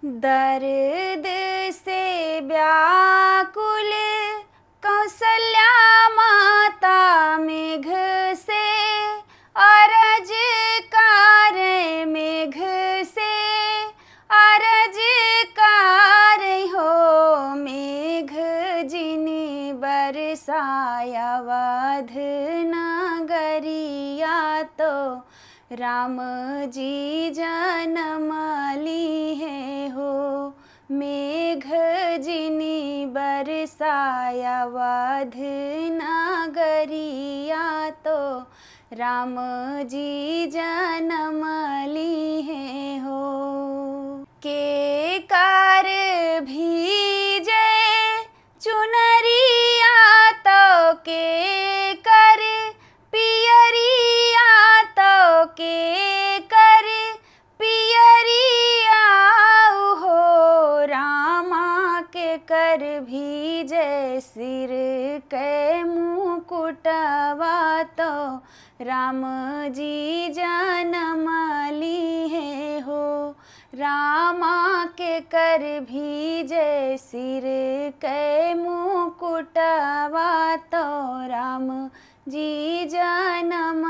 दर्द से व्याकुल कौसल्या माता मेघ से अरज कार, मेघ से अरज कार हो। मेघ जिनि बरसाया अवध नगरिया, तो राम जी जन्म ली है हो। मेघ जिनि बरसाया अवध नगरिया, तो राम जी जन्म ली है हो। के कर भीजे चुनरिया, तो के कर पियरिया, तो के कर पियरिया हो। रामा के कर भीजे सिर के मुकुटवा, तो राम जी जन्म ली है हो। रामा के कर भीजे सिर के मुकुटवा, तो राम जी जन्म